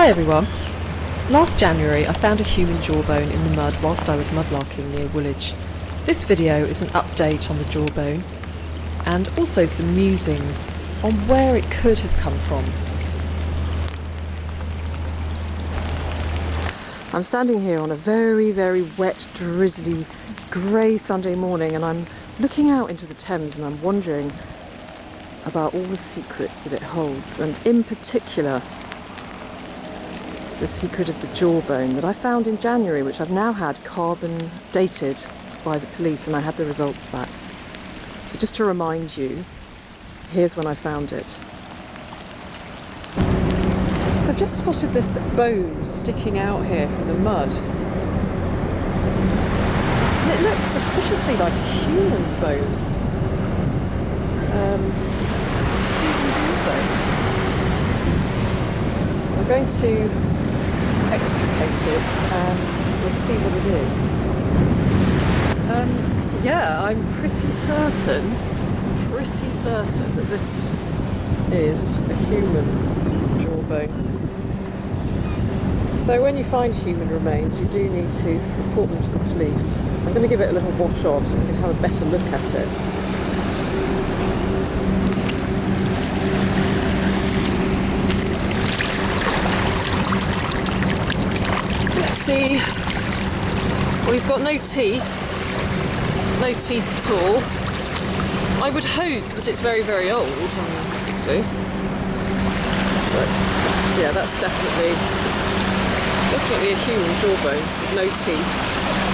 Hi everyone. Last January I found a human jawbone in the mud whilst I was mudlarking near Woolwich. This video is an update on the jawbone and also some musings on where it could have come from. I'm standing here on a very, very wet, drizzly, grey Sunday morning, and I'm looking out into the Thames and I'm wondering about all the secrets that it holds, and in particular the secret of the jawbone that I found in January, which I've now had carbon dated by the police, and I had the results back. So just to remind you, here's when I found it. So I've just spotted this bone sticking out here from the mud. And it looks suspiciously like a human bone. It's a human jawbone. I'm going to extricate it and we'll see what it is. Yeah, I'm pretty certain that this is a human jawbone. So when you find human remains, you do need to report them to the police. I'm going to give it a little wash off so we can have a better look at it. Let's see. Well, he's got no teeth at all. I would hope that it's very, very old, obviously. But yeah, that's definitely a human jawbone with no teeth.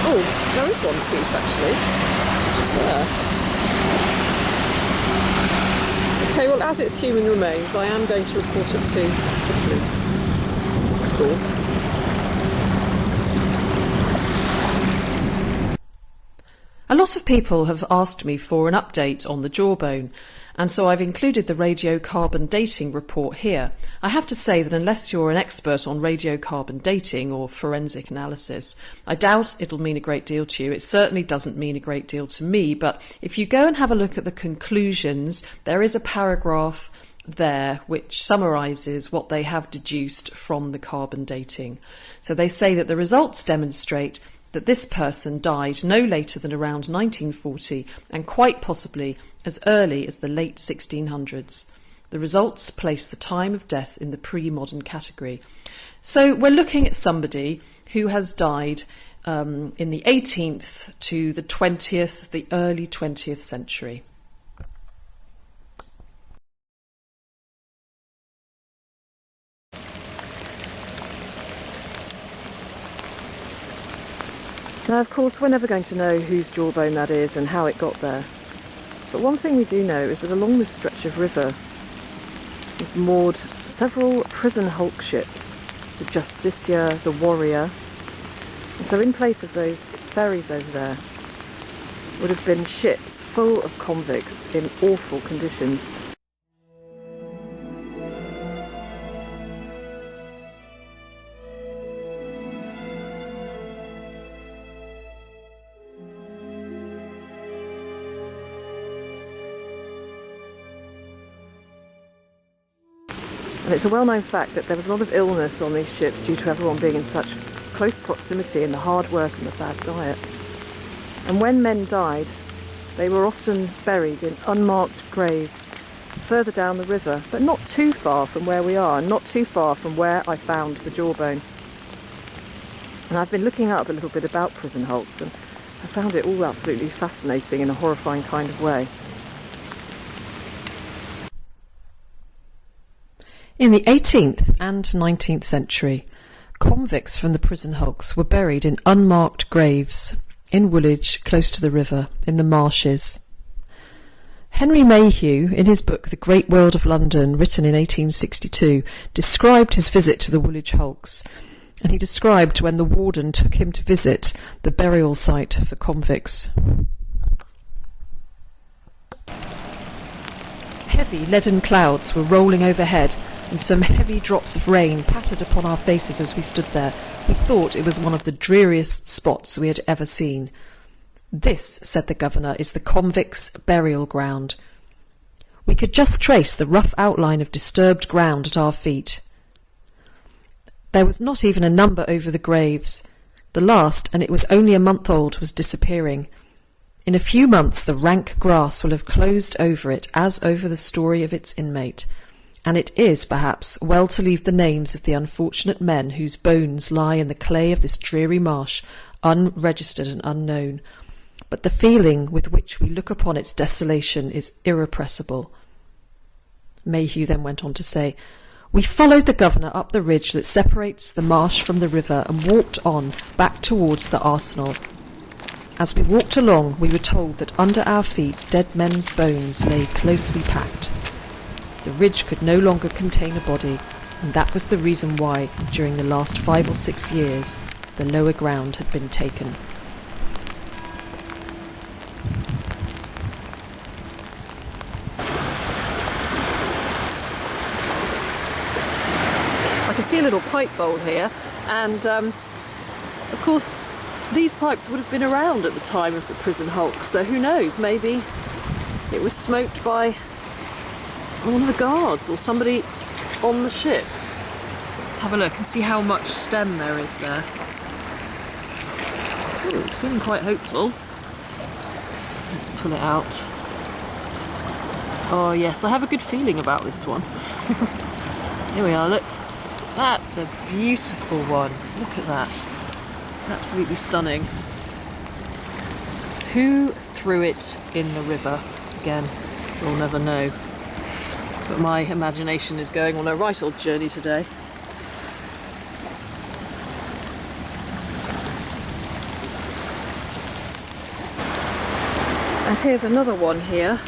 Oh, there is one tooth actually, just there. Okay, well, as it's human remains, I am going to report it to the police, of course. A lot of people have asked me for an update on the jawbone, and so I've included the radiocarbon dating report here. I have to say that unless you're an expert on radiocarbon dating or forensic analysis, I doubt it'll mean a great deal to you. It certainly doesn't mean a great deal to me, but if you go and have a look at the conclusions, there is a paragraph there which summarises what they have deduced from the carbon dating. So they say that the results demonstrate that this person died no later than around 1940 and quite possibly as early as the late 1600s. The results place the time of death in the pre-modern category. So we're looking at somebody who has died in the 18th to the 20th, the early 20th century. Now, of course, we're never going to know whose jawbone that is and how it got there. But one thing we do know is that along this stretch of river was moored several prison hulk ships, the Justicia, the Warrior. And so in place of those ferries over there would have been ships full of convicts in awful conditions. And it's a well-known fact that there was a lot of illness on these ships due to everyone being in such close proximity and the hard work and the bad diet. And when men died, they were often buried in unmarked graves further down the river, but not too far from where we are, and not too far from where I found the jawbone. And I've been looking up a little bit about prison hulks, and I found it all absolutely fascinating in a horrifying kind of way. In the 18th and 19th century, convicts from the prison hulks were buried in unmarked graves in Woolwich, close to the river, in the marshes. Henry Mayhew, in his book The Great World of London, written in 1862, described his visit to the Woolwich hulks, and he described when the warden took him to visit the burial site for convicts. Heavy leaden clouds were rolling overhead, and some heavy drops of rain pattered upon our faces as we stood there. We thought it was one of the dreariest spots we had ever seen. "This," said the governor, "is the convicts' burial ground." We could just trace the rough outline of disturbed ground at our feet. There was not even a number over the graves. The last, and it was only a month old, was disappearing. In a few months the rank grass will have closed over it as over the story of its inmate, and it is, perhaps, well to leave the names of the unfortunate men whose bones lie in the clay of this dreary marsh unregistered and unknown. But the feeling with which we look upon its desolation is irrepressible. Mayhew then went on to say, "We followed the governor up the ridge that separates the marsh from the river and walked on back towards the arsenal. As we walked along, we were told that under our feet dead men's bones lay closely packed. The ridge could no longer contain a body, and that was the reason why, during the last 5 or 6 years, the lower ground had been taken." I can see a little pipe bowl here, and of course these pipes would have been around at the time of the prison hulk, so who knows, maybe it was smoked by one of the guards or somebody on the ship. Let's have a look and see how much stem there is there. Ooh, it's feeling quite hopeful. Let's pull it out. Oh yes, I have a good feeling about this one. Here we are, look. That's a beautiful one. Look at that. Absolutely stunning. Who threw it in the river? Again, we'll never know. But my imagination is going on a right old journey today. And here's another one here.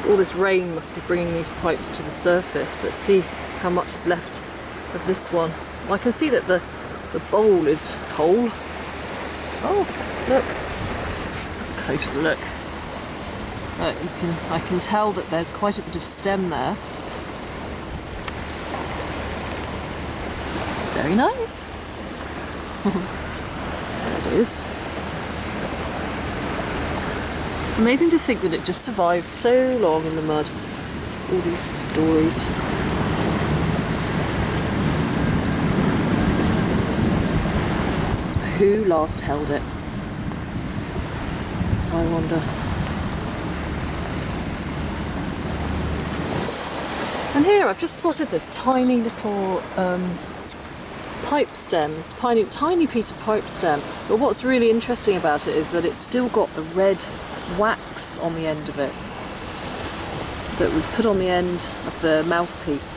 All this rain must be bringing these pipes to the surface. Let's see how much is left of this one. Well, I can see that the bowl is whole. Oh, look. Closer look. Look, I can tell that there's quite a bit of stem there. Very nice. There it is. Amazing to think that it just survived so long in the mud. All these stories. Who last held it? I wonder. And here I've just spotted this tiny little pipe stem, this tiny piece of pipe stem. But what's really interesting about it is that it's still got the red wax on the end of it that was put on the end of the mouthpiece.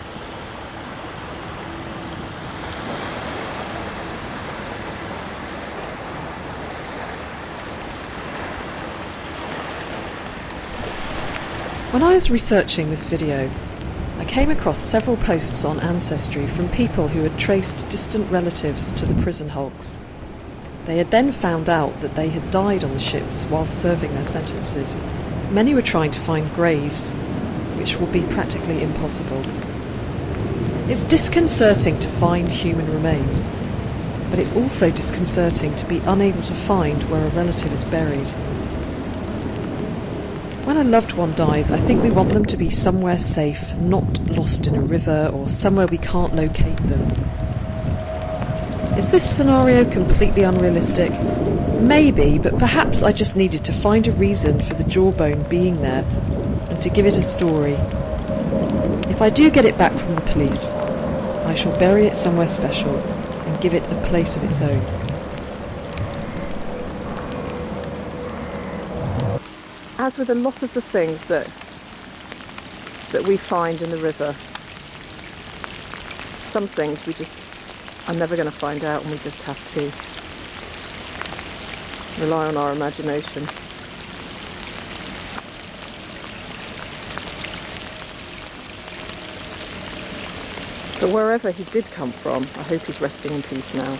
When I was researching this video, I came across several posts on Ancestry from people who had traced distant relatives to the prison hulks. They had then found out that they had died on the ships whilst serving their sentences. Many were trying to find graves, which will be practically impossible. It's disconcerting to find human remains, but it's also disconcerting to be unable to find where a relative is buried. When a loved one dies, I think we want them to be somewhere safe, not lost in a river or somewhere we can't locate them. Is this scenario completely unrealistic? Maybe, but perhaps I just needed to find a reason for the Jawbone being there and to give it a story. If I do get it back from the police, I shall bury it somewhere special and give it a place of its own. As with a lot of the things that we find in the river, some things we just are never going to find out, and we just have to rely on our imagination. But wherever he did come from, I hope he's resting in peace now.